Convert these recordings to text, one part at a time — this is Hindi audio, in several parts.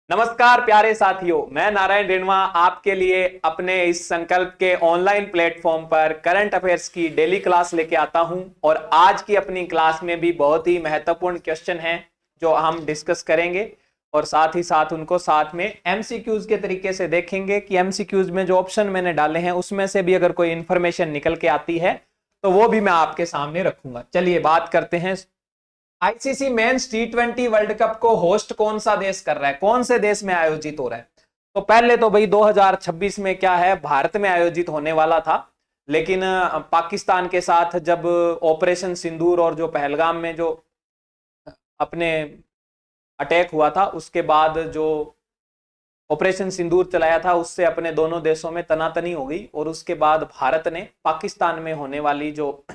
नमस्कार प्यारे साथियों, मैं नारायण रेणवा आपके लिए अपने इस संकल्प के ऑनलाइन प्लेटफॉर्म पर करंट अफेयर्स की डेली क्लास लेके आता हूं। और आज की अपनी क्लास में भी बहुत ही महत्वपूर्ण क्वेश्चन हैं जो हम डिस्कस करेंगे और साथ ही साथ उनको साथ में एमसीक्यूज के तरीके से देखेंगे कि एमसीक्यूज में जो ऑप्शन मैंने डाले हैं उसमें से भी अगर कोई इंफॉर्मेशन निकल के आती है तो वो भी मैं आपके सामने रखूंगा। चलिए बात करते हैं। आईसीसी मेंस टी20 वर्ल्ड कप को होस्ट कौन सा देश कर रहा है, कौन से देश में आयोजित हो रहा है? तो पहले तो भाई 2026 में क्या है, भारत में आयोजित होने वाला था, लेकिन पाकिस्तान के साथ जब ऑपरेशन सिंदूर और जो पहलगाम में जो अपने अटैक हुआ था उसके बाद जो ऑपरेशन सिंदूर चलाया था उससे अपने दोनों देशों में तनातनी हो गई और उसके बाद भारत ने पाकिस्तान में होने वाली जो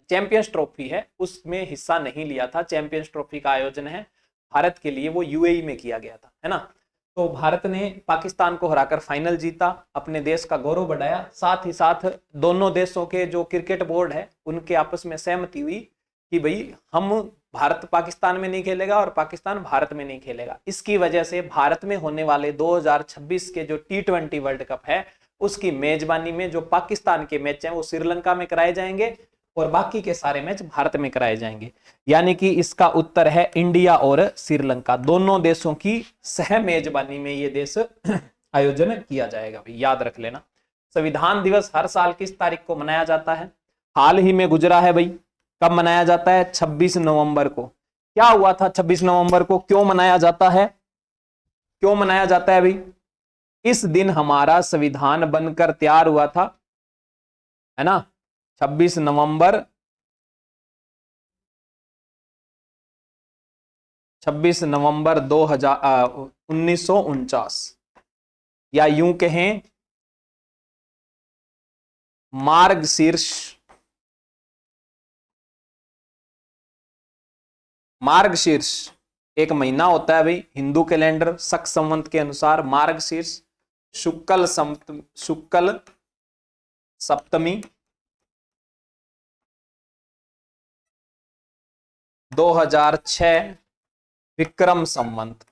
चैंपियंस ट्रॉफी है उसमें हिस्सा नहीं लिया था। चैंपियंस ट्रॉफी का आयोजन है भारत के लिए, वो यूएई में किया गया था, है ना। तो भारत ने पाकिस्तान को हराकर फाइनल जीता, अपने देश का गौरव बढ़ाया। साथ ही साथ दोनों देशों के जो क्रिकेट बोर्ड है उनके आपस में सहमति हुई कि भाई हम भारत पाकिस्तान में नहीं खेलेगा और पाकिस्तान भारत में नहीं खेलेगा। इसकी वजह से भारत में होने वाले 2026 के जो टी20 वर्ल्ड कप है उसकी मेजबानी में जो पाकिस्तान के मैच हैं वो श्रीलंका में कराए जाएंगे और बाकी के सारे मैच भारत में कराए जाएंगे। यानी कि इसका उत्तर है इंडिया और श्रीलंका, दोनों देशों की सह मेजबानी में ये देश आयोजन किया जाएगा। भाई याद रख लेना। संविधान दिवस हर साल किस तारीख को मनाया जाता है? हाल ही में गुजरा है भाई। कब मनाया जाता है? 26 नवंबर को। क्या हुआ था 26 नवंबर को? क्यों मनाया जाता है? क्यों मनाया जाता है भाई? इस दिन हमारा संविधान बनकर तैयार हुआ था, है ना। 26 नवंबर 1949, या यूं कहें मार्गशीर्ष मार्गशीर्ष एक महीना होता है भाई हिंदू कैलेंडर शक संवत के अनुसार। मार्गशीर्ष शुक्ल सप्तमी 2006 विक्रम संवत,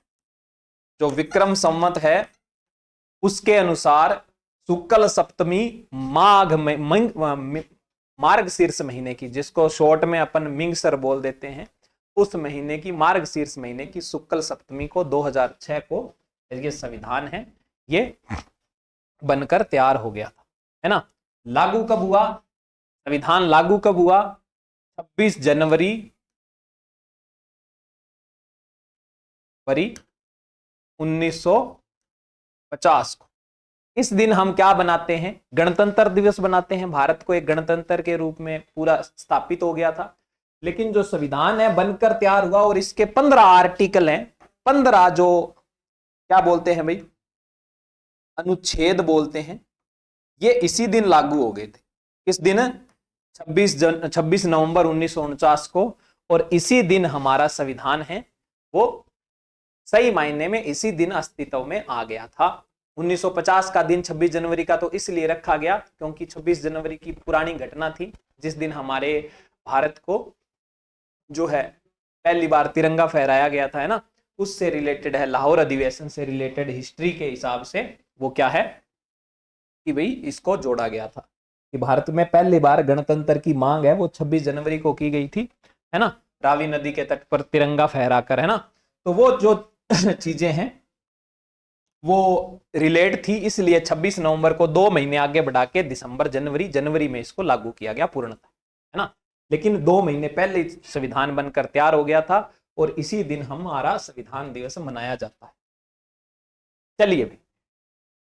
जो विक्रम संवत है उसके अनुसार शुक्ल सप्तमी मार्गशीर्ष महीने की, जिसको शॉर्ट में अपन मिंगसर बोल देते हैं, उस महीने की मार्गशीर्ष महीने की शुक्ल सप्तमी को 2006 को ये संविधान है ये बनकर तैयार हो गया था, है ना। लागू कब हुआ? संविधान लागू कब हुआ? 26 जनवरी 1950 को। इस दिन हम क्या बनाते हैं? गणतंत्र दिवस बनाते हैं। भारत को एक गणतंत्र के रूप में पूरा स्थापित हो गया था। लेकिन जो संविधान है बनकर तैयार हुआ और इसके 15 आर्टिकल हैं, 15 जो क्या बोलते हैं भाई, अनुच्छेद बोलते हैं, ये इसी दिन लागू हो गए थे। किस दिन? 26 नवंबर 1949 को। और इसी दिन हमारा संविधान है वो सही मायने में इसी दिन अस्तित्व में आ गया था। 1950 का दिन 26 जनवरी का तो इसलिए रखा गया क्योंकि 26 जनवरी की पुरानी घटना थी जिस दिन हमारे भारत को जो है पहली बार तिरंगा फहराया गया था, है ना। उससे रिलेटेड है, लाहौर अधिवेशन से रिलेटेड हिस्ट्री के हिसाब से वो क्या है कि भाई इसको जोड़ा गया था कि भारत में पहली बार गणतंत्र की मांग है वो 26 जनवरी को की गई थी, है ना, रावी नदी के तट पर तिरंगा फहराकर, है ना। तो वो जो चीजें हैं वो रिलेट थी, इसलिए 26 नवंबर को 2 महीने आगे बढ़ा के दिसंबर जनवरी में इसको लागू किया गया पूर्णतः, है ना। लेकिन 2 महीने पहले संविधान बनकर तैयार हो गया था और इसी दिन हमारा संविधान दिवस मनाया जाता है। चलिए भाई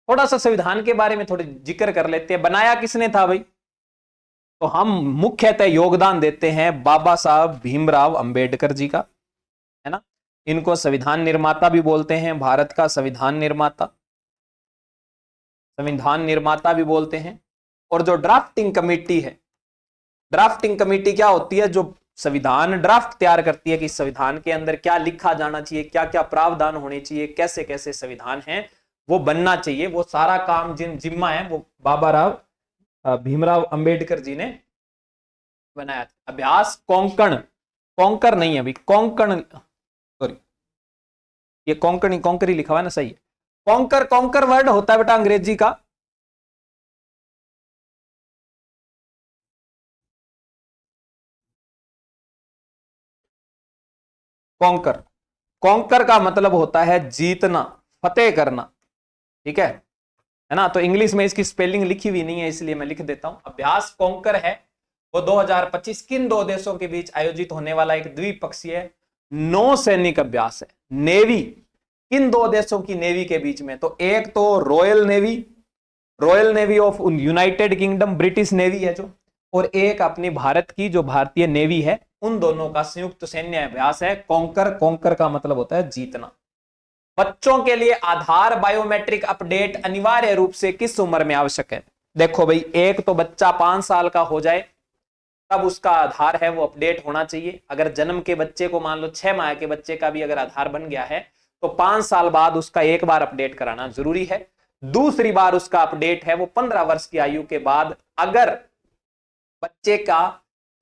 थोड़ा सा संविधान के बारे में थोड़ी जिक्र कर लेते हैं। बनाया किसने था भाई? तो हम मुख्यतः योगदान देते हैं बाबा साहब भीमराव अंबेडकर जी का, है ना। इनको संविधान निर्माता भी बोलते हैं, भारत का संविधान निर्माता भी बोलते हैं। और जो ड्राफ्टिंग कमेटी है, ड्राफ्टिंग कमेटी क्या होती है? जो संविधान ड्राफ्ट तैयार करती है कि संविधान के अंदर क्या लिखा जाना चाहिए, क्या क्या प्रावधान होने चाहिए, कैसे कैसे संविधान है वो बनना चाहिए, वो सारा काम जिम्मा है वो भीमराव अंबेडकर जी ने बनाया था। अभ्यास कोंकण, कोंकर नहीं है अभी, कोंकण, सॉरी, ये कोंकणी कोंकरी लिखा हुआ है ना, सही है। कॉन्कर, कॉन्कर वर्ड होता है बेटा अंग्रेजी का, कॉन्कर। कॉन्कर का मतलब होता है जीतना, फतेह करना, ठीक है ना। तो इंग्लिश में इसकी स्पेलिंग लिखी हुई नहीं है, इसलिए मैं लिख देता हूं। अभ्यास कॉन्कर है वो 2025 किन दो देशों के बीच आयोजित होने वाला एक द्विपक्षीय नौसैनिक अभ्यास है। नेवी, किन दो देशों की नेवी के बीच में, तो एक तो royal navy, royal navy of United kingdom, British navy है जो, और एक अपनी भारत की जो भारतीय नेवी है, उन दोनों का संयुक्त सैन्य अभ्यास है कॉन्कर। कॉन्कर का मतलब होता है जीतना। बच्चों के लिए आधार बायोमेट्रिक अपडेट अनिवार्य रूप से किस उम्र में आवश्यक है। देखो भाई, एक तो बच्चा 5 साल का हो जाए तब उसका आधार है वो अपडेट होना चाहिए। अगर जन्म के बच्चे को, मान लो 6 माह के बच्चे का भी अगर आधार बन गया है तो 5 साल बाद उसका एक बार अपडेट कराना जरूरी है। दूसरी बार उसका अपडेट है वो 15 वर्ष की आयु के बाद। अगर बच्चे का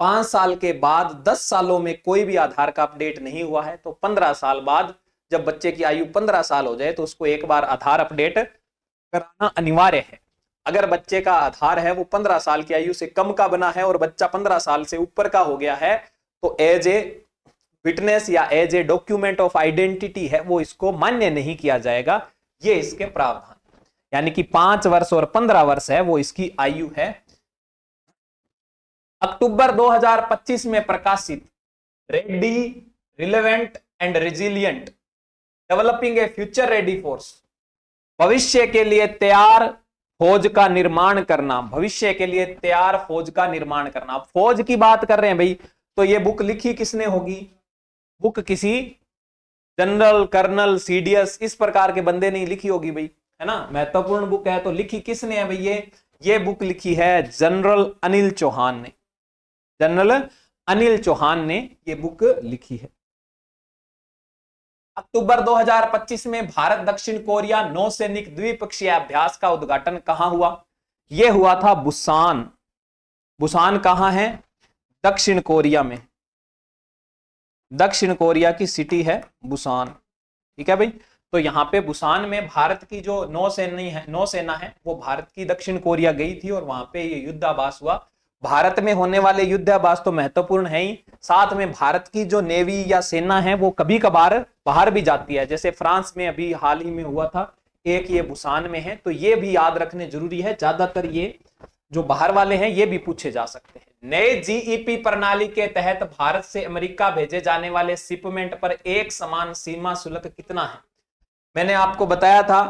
5 साल के बाद 10 सालों में कोई भी आधार का अपडेट नहीं हुआ है तो 15 साल बाद जब बच्चे की आयु 15 साल हो जाए तो उसको एक बार आधार अपडेट कराना अनिवार्य है। अगर बच्चे का आधार है वो 15 साल की आयु से कम का बना है और बच्चा 15 साल से ऊपर का हो गया है तो एज ए विटनेस या as a document of identity है वो इसको मान्य नहीं किया जाएगा। ये इसके प्रावधान, यानी कि 5 वर्ष और 15 वर्ष है वो इसकी आयु है। अक्टूबर 2025 में प्रकाशित ready, relevant and resilient developing a future ready force, भविष्य के लिए तैयार फौज का निर्माण करना, भविष्य के लिए तैयार फौज का निर्माण करना। फौज की बात कर रहे हैं भाई, तो ये बुक लिखी किसने होगी, बुक किसी जनरल, कर्नल, सीडीएस इस प्रकार के बंदे नहीं लिखी होगी भाई, है ना। महत्वपूर्ण बुक है तो लिखी किसने है भाई, ये बुक लिखी है जनरल अनिल चौहान ने, जनरल अनिल चौहान ने ये बुक लिखी है। अक्टूबर 2025 में भारत दक्षिण कोरिया नौसैनिक द्विपक्षीय अभ्यास का उद्घाटन कहां हुआ। यह हुआ था बुसान। बुसान कहां है, दक्षिण कोरिया में, दक्षिण कोरिया की सिटी है बुसान, ठीक है भाई। तो यहां पे बुसान में भारत की जो नौसेना है वो भारत की दक्षिण कोरिया गई थी और वहां पे ये युद्धाभ्यास हुआ। भारत में होने वाले युद्धाभ्यास तो महत्वपूर्ण है ही, साथ में भारत की जो नेवी या सेना है वो कभी कभार बाहर भी जाती है, जैसे फ्रांस में अभी हाल ही में हुआ था एक, ये बुसान में है। तो ये भी याद रखने जरूरी है, ज्यादातर ये जो बाहर वाले हैं ये भी पूछे जा सकते हैं। नए जीईपी प्रणाली के तहत भारत से अमेरिका भेजे जाने वाले शिपमेंट पर एक समान सीमा शुल्क कितना है। मैंने आपको बताया था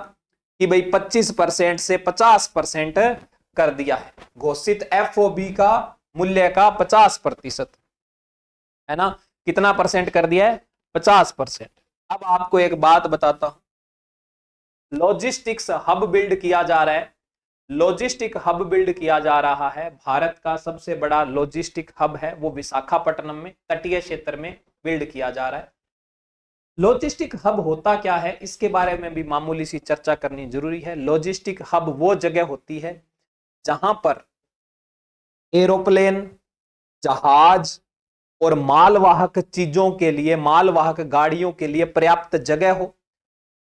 कि भाई 25% से 50% कर दिया है, घोषित एफओबी का मूल्य का 50%, है ना। कितना परसेंट कर दिया है, 50%। अब आपको एक बात बताता हूं, लॉजिस्टिक्स हब बिल्ड किया जा रहा है, लॉजिस्टिक हब बिल्ड किया जा रहा है। भारत का सबसे बड़ा लॉजिस्टिक हब है वो विशाखापट्टनम में, तटीय क्षेत्र में बिल्ड किया जा रहा है। लॉजिस्टिक हब होता क्या है इसके बारे में भी मामूली सी चर्चा करनी जरूरी है। लॉजिस्टिक हब वो जगह होती है जहां पर एरोप्लेन, जहाज और मालवाहक चीजों के लिए, मालवाहक गाड़ियों के लिए पर्याप्त जगह हो।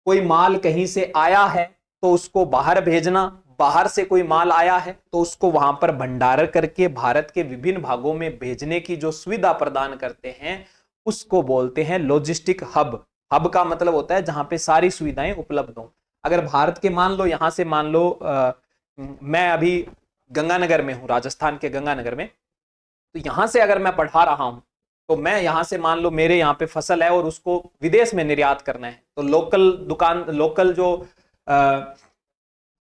कोई माल कहीं से आया है तो उसको बाहर भेजना, बाहर से कोई माल आया है तो उसको वहां पर भंडारण करके भारत के विभिन्न भागों में भेजने की जो सुविधा प्रदान करते हैं उसको बोलते हैं लॉजिस्टिक हब। हब का मतलब होता है जहां पे सारी सुविधाएं उपलब्ध हो। अगर भारत के मान लो, यहां से मान लो मैं अभी गंगानगर में हूं, राजस्थान के गंगानगर में, तो यहां से अगर मैं पढ़ा रहा हूं तो मैं यहां से मान लो मेरे यहाँ पे फसल है और उसको विदेश में निर्यात करना है, तो लोकल दुकान, लोकल जो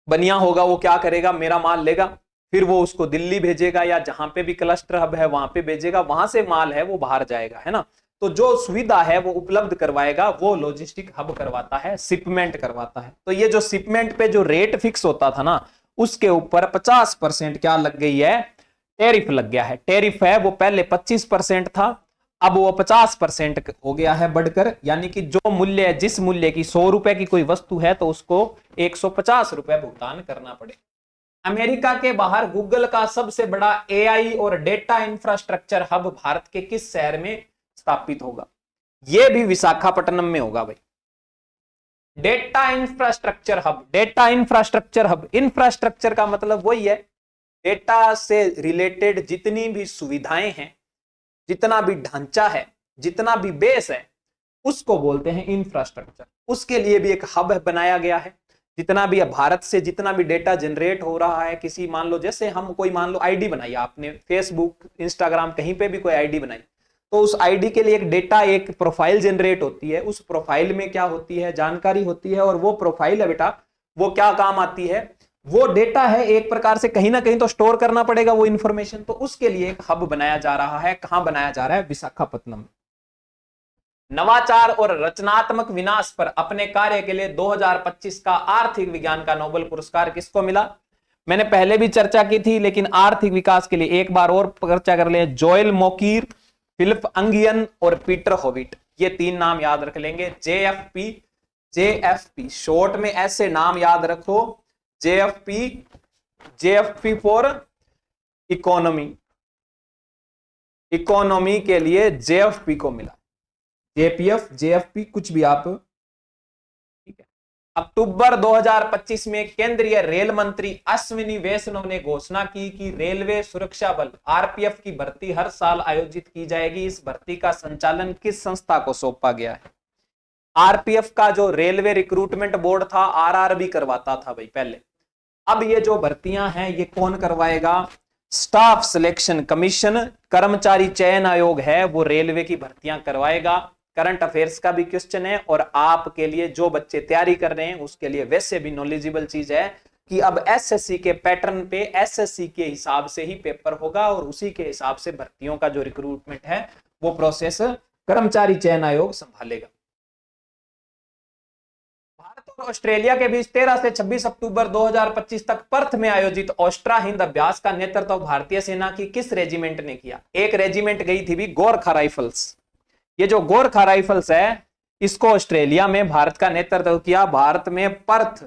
बनिया होगा वो क्या करेगा, मेरा माल लेगा, फिर वो उसको दिल्ली भेजेगा या जहां पे भी क्लस्टर हब है वहां पे भेजेगा, वहां से माल है वो बाहर जाएगा, है ना। तो जो सुविधा है वो उपलब्ध करवाएगा वो लॉजिस्टिक हब करवाता है, शिपमेंट करवाता है। तो ये जो शिपमेंट पे जो रेट फिक्स होता था ना उसके ऊपर 50% क्या लग गई है, टैरिफ लग गया है। टैरिफ है वो पहले 25% था, अब वो 50% हो गया है बढ़कर, यानी कि जो मूल्य, जिस मूल्य की 100 रुपए की कोई वस्तु है तो उसको 150 रुपए भुगतान करना पड़े। अमेरिका के बाहर गूगल का सबसे बड़ा एआई और डेटा इंफ्रास्ट्रक्चर हब भारत के किस शहर में स्थापित होगा। यह भी विशाखापट्टनम में होगा भाई, data infrastructure hub. Data infrastructure hub, infrastructure का मतलब वही है, डेटा से रिलेटेड जितनी भी सुविधाएं हैं, जितना भी ढांचा है, जितना भी बेस है, उसको बोलते हैं इंफ्रास्ट्रक्चर। उसके लिए भी एक हब बनाया गया है। जितना भी भारत से जितना भी डेटा जनरेट हो रहा है, किसी मान लो जैसे हम कोई मान लो आईडी बनाई, आपने फेसबुक इंस्टाग्राम कहीं पे भी कोई आईडी बनाई, तो उस आईडी के लिए एक डेटा, एक प्रोफाइल जनरेट होती है। उस प्रोफाइल में क्या होती है, जानकारी होती है, और वो प्रोफाइल है बेटा, वो क्या काम आती है, वो डेटा है, एक प्रकार से कहीं ना कहीं तो स्टोर करना पड़ेगा वो इंफॉर्मेशन। तो उसके लिए एक हब बनाया जा रहा है। कहां बनाया जा रहा है? विशाखापत्तनम। नवाचार और रचनात्मक विनाश पर अपने कार्य के लिए 2025 का आर्थिक विज्ञान का नोबेल पुरस्कार किसको मिला? मैंने पहले भी चर्चा की थी, लेकिन आर्थिक विकास के लिए एक बार और चर्चा कर ले। जोएल मोकीर, फिलिप अंगियन और पीटर होविट, ये तीन नाम याद रख लेंगे। जेएफपी, जेएफपी शॉर्ट में ऐसे नाम याद रखो, जेएफपी, जेएफपी फॉर इकोनॉमी, इकोनॉमी के लिए जेएफपी को मिला। जेपीएफ, जेएफपी कुछ भी आप, ठीक है। अक्टूबर 2025 में केंद्रीय रेल मंत्री अश्विनी वैष्णव ने घोषणा की कि रेलवे सुरक्षा बल आरपीएफ की भर्ती हर साल आयोजित की जाएगी। इस भर्ती का संचालन किस संस्था को सौंपा गया है? आरपीएफ का जो रेलवे रिक्रूटमेंट बोर्ड था, आरआरबी करवाता था भाई पहले। अब ये जो भर्तियां हैं ये कौन करवाएगा? स्टाफ सिलेक्शन कमीशन, कर्मचारी चयन आयोग है, वो रेलवे की भर्तियां करवाएगा। करंट अफेयर्स का भी क्वेश्चन है, और आपके लिए जो बच्चे तैयारी कर रहे हैं उसके लिए वैसे भी नॉलेजेबल चीज है कि अब एसएससी के पैटर्न पे एसएससी के हिसाब से ही पेपर होगा, और उसी के हिसाब से भर्तियों का जो रिक्रूटमेंट है वो प्रोसेस कर्मचारी चयन आयोग संभालेगा। भारत और ऑस्ट्रेलिया के बीच 13 से 26 अक्टूबर 2025 तक पर्थ में आयोजित ऑस्ट्रा हिंद अभ्यास का नेतृत्व भारतीय सेना की किस रेजिमेंट ने किया? एक रेजिमेंट गई थी भी, गोरखा राइफल्स। ये जो गोरखा राइफल्स है, इसको ऑस्ट्रेलिया में भारत का नेतृत्व किया। भारत में पर्थ,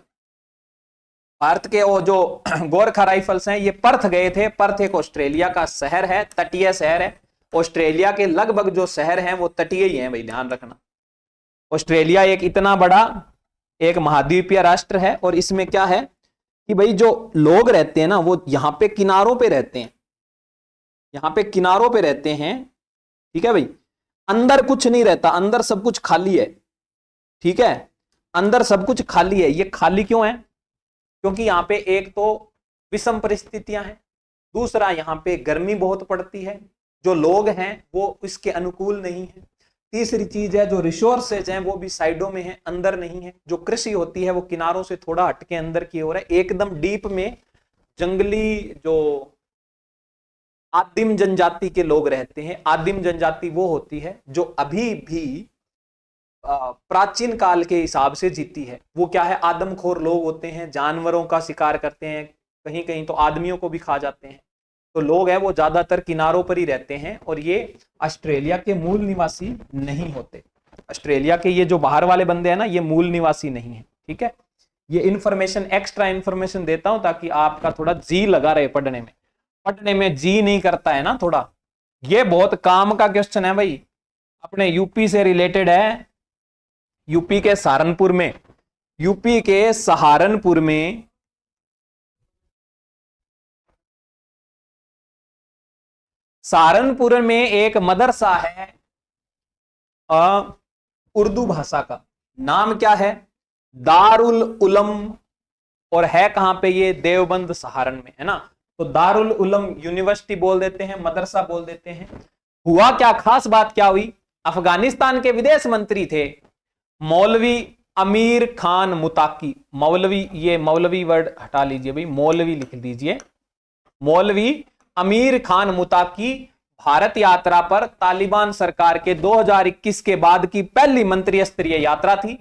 भारत के वो जो गोरखा राइफल्स हैं ये पर्थ गए थे। पर्थ एक ऑस्ट्रेलिया का शहर है, तटीय शहर है। ऑस्ट्रेलिया के लगभग जो शहर हैं वो तटीय ही हैं भाई, ध्यान रखना। ऑस्ट्रेलिया एक इतना बड़ा एक महाद्वीपीय राष्ट्र है, और इसमें क्या है कि भाई जो लोग रहते हैं ना वो यहाँ पे किनारों पे रहते हैं, यहाँ पे किनारों पे रहते हैं, ठीक है भाई। अंदर कुछ नहीं रहता, अंदर सब कुछ खाली है, ठीक है। अंदर सब कुछ खाली है। ये खाली क्यों है? क्योंकि यहाँ पे एक तो विषम परिस्थितियां हैं, दूसरा यहाँ पे गर्मी बहुत पड़ती है, जो लोग हैं वो इसके अनुकूल नहीं है। तीसरी चीज है जो रिसोर्सेज हैं वो भी साइडों में है, अंदर नहीं है। जो कृषि होती है वो किनारों से थोड़ा हटके अंदर की ओर है। एकदम डीप में जंगली जो आदिम जनजाति के लोग रहते हैं। आदिम जनजाति वो होती है जो अभी भी प्राचीन काल के हिसाब से जीती है। वो क्या है? आदमखोर लोग होते हैं, जानवरों का शिकार करते हैं, कहीं कहीं तो आदमियों को भी खा जाते हैं। तो लोग हैं वो ज्यादातर किनारों पर ही रहते हैं, और ये ऑस्ट्रेलिया के मूल निवासी नहीं होते। ऑस्ट्रेलिया के ये जो बाहर वाले बंदे हैं ना, ये मूल निवासी नहीं है, ठीक है। ये इंफॉर्मेशन, एक्स्ट्रा इंफॉर्मेशन देता हूं ताकि आपका थोड़ा जी लगा रहे पढ़ने में। पढ़ने में जी नहीं करता है ना थोड़ा, ये बहुत काम का क्वेश्चन है भाई, अपने यूपी से रिलेटेड है। यूपी के सहारनपुर में, यूपी के सहारनपुर में सहारनपुर में एक मदरसा है उर्दू भाषा का। नाम क्या है? दारुल उलम। और है कहां पे? ये देवबंद सहारन में है ना। तो दारुल उलम यूनिवर्सिटी बोल देते हैं, मदरसा बोल देते हैं। हुआ क्या, खास बात क्या हुई? अफगानिस्तान के विदेश मंत्री थे मौलवी अमीर खान मुताकी। मौलवी, ये मौलवी वर्ड हटा लीजिए भाई, मौलवी लिख दीजिए। मौलवी अमीर खान मुताकी भारत यात्रा पर, तालिबान सरकार के 2021 के बाद की पहली मंत्री स्तरीय यात्रा थी।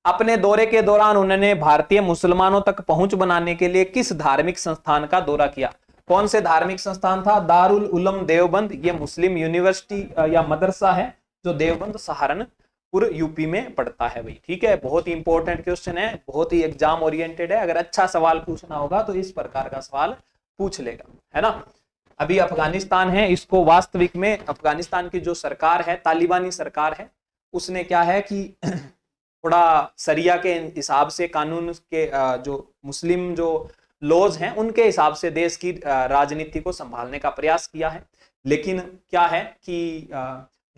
अपने दौरे के दौरान उन्होंने भारतीय मुसलमानों तक पहुंच बनाने के लिए किस धार्मिक संस्थान का दौरा किया? कौन से धार्मिक संस्थान था? दारुल उलम देवबंद। ये मुस्लिम यूनिवर्सिटी या मदरसा है जो देवबंद सहारनपुर यूपी में पड़ता है भाई, ठीक है। बहुत ही इंपॉर्टेंट क्वेश्चन है, बहुत ही एग्जाम ओरिएंटेड है। अगर अच्छा सवाल पूछना होगा तो इस प्रकार का सवाल पूछ लेगा, है ना। अभी अफगानिस्तान है, इसको वास्तविक में अफगानिस्तान की जो सरकार है, तालिबानी सरकार है, उसने क्या है कि थोड़ा सरिया के हिसाब से कानून के जो मुस्लिम जो लॉज हैं उनके हिसाब से देश की राजनीति को संभालने का प्रयास किया है। लेकिन क्या है कि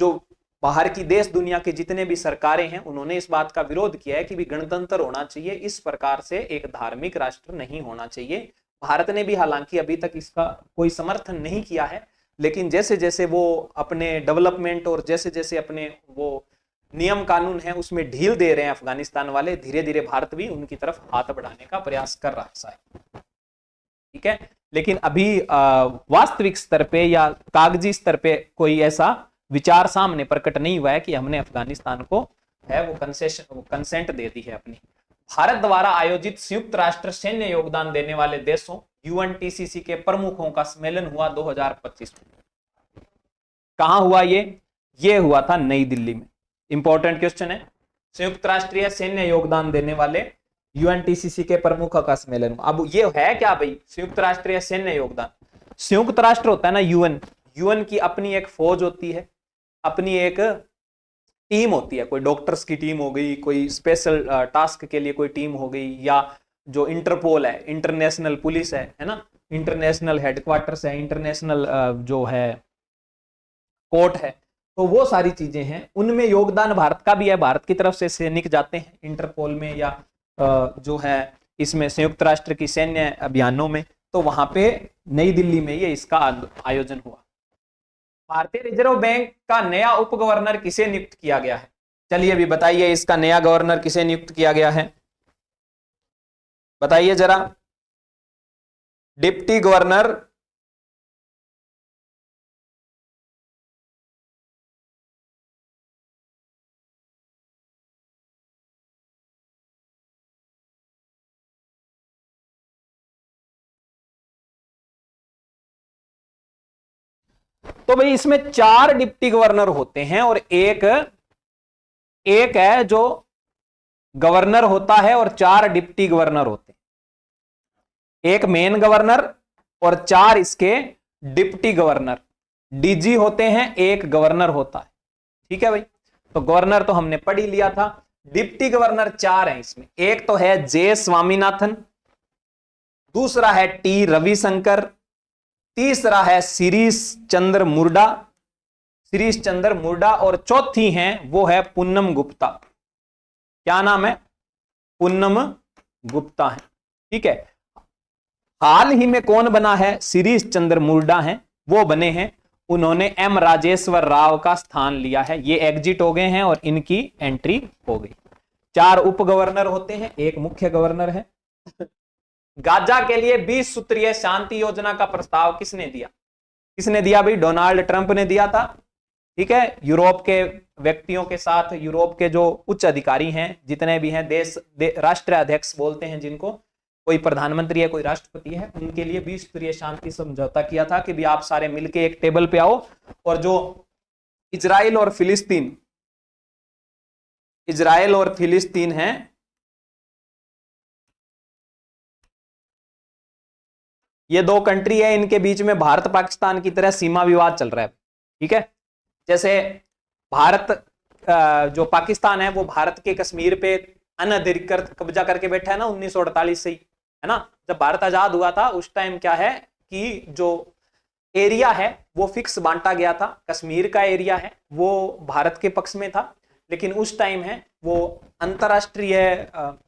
जो बाहर की देश दुनिया के जितने भी सरकारें हैं उन्होंने इस बात का विरोध किया है कि भी गणतंत्र होना चाहिए, इस प्रकार से एक धार्मिक राष्ट्र नहीं होना चाहिए। भारत ने भी हालांकि अभी तक इसका कोई समर्थन नहीं किया है, लेकिन जैसे जैसे वो अपने डेवलपमेंट और जैसे जैसे अपने वो नियम कानून है उसमें ढील दे रहे हैं अफगानिस्तान वाले, धीरे धीरे भारत भी उनकी तरफ हाथ बढ़ाने का प्रयास कर रहा है शायद। ठीक है, लेकिन अभी वास्तविक स्तर पे या कागजी स्तर पे कोई ऐसा विचार सामने प्रकट नहीं हुआ है कि हमने अफगानिस्तान को है वो कंसेंट दे दी है अपनी। भारत द्वारा आयोजित संयुक्त राष्ट्र सैन्य योगदान देने वाले देशों यूएनटीसीसी के प्रमुखों का सम्मेलन हुआ 2025 में। कहां हुआ ये हुआ था नई दिल्ली में। इंपॉर्टेंट क्वेश्चन है, संयुक्त राष्ट्रीय सैन्य योगदान देने वाले यूएनटीसीसी के प्रमुखों का सम्मेलन। अब ये है क्या भाई संयुक्त राष्ट्रीय सैन्य योगदान? संयुक्त राष्ट्र होता है ना यूएन की अपनी एक फौज होती है, अपनी एक टीम होती है, कोई डॉक्टर्स की टीम हो गई, कोई स्पेशल टास्क के लिए कोई टीम हो गई, या जो इंटरपोल है, इंटरनेशनल पुलिस है ना, इंटरनेशनल हेडक्वार्टर्स है, इंटरनेशनल जो है कोर्ट है, तो वो सारी चीजें हैं। उनमें योगदान भारत का भी है, भारत की तरफ से सैनिक जाते हैं इंटरपोल में या जो है इसमें संयुक्त राष्ट्र की सैन्य अभियानों में। तो वहां पे नई दिल्ली में ये इसका आयोजन हुआ। भारतीय रिजर्व बैंक का नया उप गवर्नर किसे नियुक्त किया गया है? चलिए अभी बताइए, इसका नया गवर्नर किसे नियुक्त किया गया है? बताइए जरा। डिप्टी गवर्नर तो भाई इसमें 4 डिप्टी गवर्नर होते हैं और एक है जो गवर्नर होता है और 4 डिप्टी गवर्नर होते हैं। एक मेन गवर्नर और 4 इसके डिप्टी गवर्नर, डीजी होते हैं, एक गवर्नर होता है। ठीक है भाई, तो गवर्नर तो हमने पढ़ ही लिया था। डिप्टी गवर्नर 4 हैं इसमें। एक तो है जे स्वामीनाथन, दूसरा है टी रविशंकर, तीसरा है शिरीष चंद्र मुर्डा और चौथी हैं वो है पूनम गुप्ता। क्या नाम है? पूनम गुप्ता है। ठीक है, हाल ही में कौन बना है? शिरीष चंद्र मुर्डा हैं, वो बने हैं। उन्होंने एम राजेश्वर राव का स्थान लिया है। ये एग्जिट हो गए हैं और इनकी एंट्री हो गई। 4 उप गवर्नर होते हैं, एक मुख्य गवर्नर है। गाजा के लिए 20 सूत्रीय शांति योजना का प्रस्ताव किसने दिया भाई? डोनाल्ड ट्रंप ने दिया था। ठीक है, यूरोप के व्यक्तियों के साथ, यूरोप के जो उच्च अधिकारी हैं जितने भी हैं, राष्ट्राध्यक्ष बोलते हैं जिनको, कोई प्रधानमंत्री है, कोई राष्ट्रपति है, उनके लिए 20 सूत्रीय शांति समझौता किया था कि भी आप सारे मिलके एक टेबल पे आओ और जो इजराइल और फिलिस्तीन हैं, ये 2 कंट्री है, इनके बीच में भारत पाकिस्तान की तरह सीमा विवाद चल रहा है। ठीक है, जैसे भारत जो पाकिस्तान है वो भारत के कश्मीर पे अनधिकृत कब्जा करके बैठा है ना 1948 से ही, है ना। जब भारत आजाद हुआ था उस टाइम क्या है कि जो एरिया है वो फिक्स बांटा गया था। कश्मीर का एरिया है वो भारत के पक्ष में था, लेकिन उस टाइम है वो अंतरराष्ट्रीय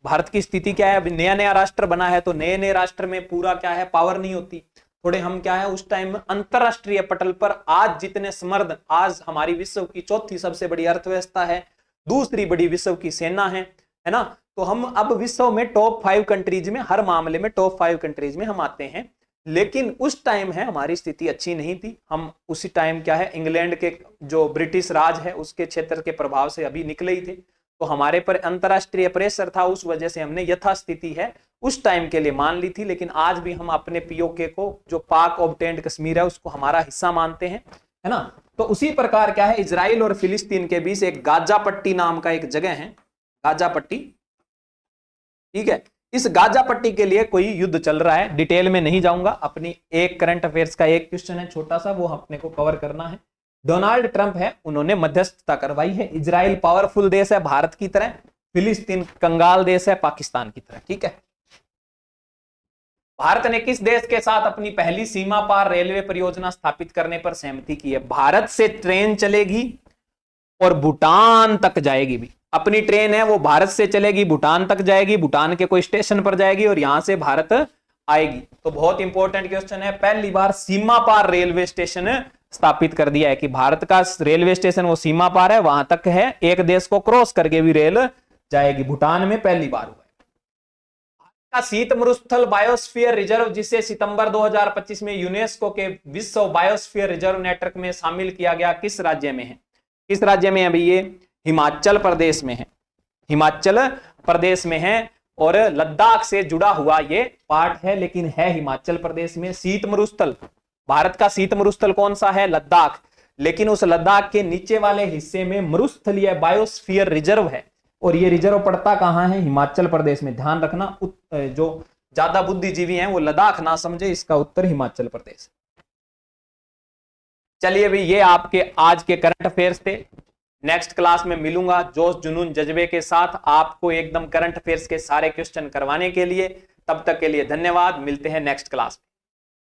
भारत की स्थिति क्या है, अभी नया नया राष्ट्र बना है, तो नए नए राष्ट्र में पूरा क्या है पावर नहीं होती। थोड़े हम क्या है उस टाइम अंतरराष्ट्रीय पटल पर आज जितने समर्थ, आज हमारी विश्व की 4थी सबसे बड़ी अर्थव्यवस्था है, दूसरी बड़ी विश्व की सेना है ना। तो हम अब विश्व में टॉप 5 कंट्रीज में, हर मामले में टॉप 5 कंट्रीज में हम आते हैं। लेकिन उस टाइम है हमारी स्थिति अच्छी नहीं थी। हम उसी टाइम क्या है इंग्लैंड के जो ब्रिटिश राज है उसके क्षेत्र के प्रभाव से अभी निकले ही थे, तो हमारे पर अंतरराष्ट्रीय प्रेशर था, उस वजह से हमने यथास्थिति है उस टाइम के लिए मान ली थी। लेकिन आज भी हम अपने पीओके को, जो पाक ऑब्टेन्ड कश्मीर है, उसको हमारा हिस्सा मानते हैं, है ना। तो उसी प्रकार क्या है इजराइल और फिलिस्तीन के बीच एक गाजा पट्टी नाम का एक जगह है, गाजा पट्टी। ठीक है, इस गाजा पट्टी के लिए कोई युद्ध चल रहा है, डिटेल में नहीं जाऊंगा। अपनी एक करंट अफेयर्स का एक क्वेश्चन है छोटा सा, वो अपने को कवर करना है। डोनाल्ड ट्रंप है, उन्होंने मध्यस्थता करवाई है। इजराइल पावरफुल देश है भारत की तरह, फिलिस्तीन कंगाल देश है पाकिस्तान की तरह, ठीक है। भारत ने किस देश के साथ अपनी पहली सीमा पार रेलवे परियोजना स्थापित करने पर सहमति की है? भारत से ट्रेन चलेगी और भूटान तक जाएगी भी। अपनी ट्रेन है वो भारत से चलेगी, भूटान तक जाएगी, भूटान के कोई स्टेशन पर जाएगी और यहां से भारत आएगी। तो बहुत इंपॉर्टेंट क्वेश्चन है, पहली बार सीमा पार रेलवे स्टेशन स्थापित कर दिया है कि भारत का रेलवे स्टेशन वो सीमा पार है, वहां तक है, एक देश को क्रॉस करके भी रेल जाएगी। भूटान में पहली बार हुआ है। का शीत मरुस्थल बायोस्फीयर रिजर्व, जिसे सितंबर 2025 में यूनेस्को के विश्व बायोस्फीयर रिजर्व नेटवर्क में शामिल किया गया, किस राज्य में है? किस राज्य में है भाई? ये हिमाचल प्रदेश में है, हिमाचल प्रदेश में है और लद्दाख से जुड़ा हुआ ये पार्ट है, लेकिन है हिमाचल प्रदेश में। शीत मरुस्थल, भारत का शीत मरुस्थल कौन सा है? लद्दाख। लेकिन उस लद्दाख के नीचे वाले हिस्से में मरुस्थलीय बायोस्फीयर रिजर्व है और ये रिजर्व पड़ता कहां है? हिमाचल प्रदेश में। ध्यान रखना, जो ज्यादा बुद्धिजीवी हैं वो लद्दाख ना समझे, इसका उत्तर हिमाचल प्रदेश। चलिए भाई, ये आपके आज के करंट अफेयर्स थे। नेक्स्ट क्लास में मिलूंगा जोश जुनून जज्बे के साथ आपको एकदम करंट अफेयर्स के सारे क्वेश्चन करवाने के लिए। तब तक के लिए धन्यवाद, मिलते हैं नेक्स्ट क्लास में।